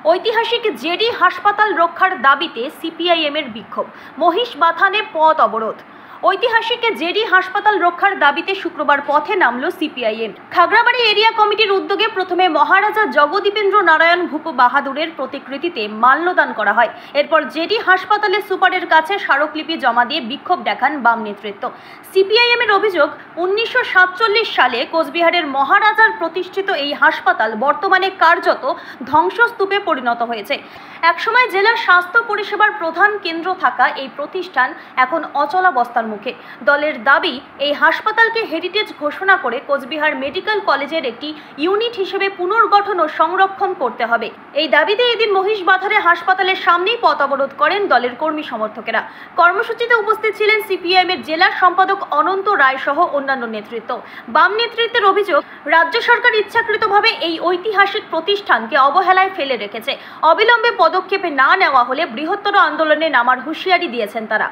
ঐতিহাসিক জেডি হাসপাতাল রক্ষার দাবিতে সিপিআইএমের বিক্ষোভ, মহিষবাথানে পথ অবরোধ। ঐতিহাসিক জেডি হাসপাতাল রক্ষার দাবিতে শুক্রবার পথে নামল সিপিআইএম। খাগড়াবাড়ি এরিয়া কমিটির উদ্যোগে প্রথমে মহারাজা জগদীপেন্দ্র নারায়ণ ভূপ বাহাদুরের প্রতিকৃতিতে মাল্যদান করা হয়। এরপর জেডি হাসপাতালে সুপারের কাছে স্মারকলিপি জমা দিয়ে বিক্ষোভ দেখান বাম নেতৃত্ব। সিপিআইএমের অভিযোগ, 1947 সালে কোচবিহারের মহারাজার প্রতিষ্ঠিত এই হাসপাতাল বর্তমানে কার্যত ধ্বংসস্তূপে পরিণত হয়েছে। একসময় জেলার স্বাস্থ্য পরিষেবার প্রধান কেন্দ্র থাকা এই প্রতিষ্ঠান এখন অচলাবস্থার মুখে। দলের দাবি, এই হাসপাতালকে হেরিটেজ ঘোষণা করে কোচবিহার মেডিকেল কলেজের একটি ইউনিট হিসেবে পুনর্গঠন ও সংরক্ষণ করতে হবে। এই দাবিতে এদিন মহিষবাথানে হাসপাতালের সামনেই পথ অবরোধ করেন দলের কর্মী সমর্থকেরা। কর্মসূচিতে উপস্থিত ছিলেন সিপিআইএমের জেলা সম্পাদক অনন্ত রায় সহ অন্যান্য নেতৃত্ব। বাম নেতৃত্বের অভিযোগ, রাজ্য সরকার ইচ্ছাকৃতভাবে এই ঐতিহাসিক প্রতিষ্ঠানকে অবহেলায় ফেলে রেখেছে। অবিলম্বে পদক্ষেপে না নেওয়া হলে বৃহত্তর আন্দোলনে নামার হুঁশিয়ারি দিয়েছেন তারা।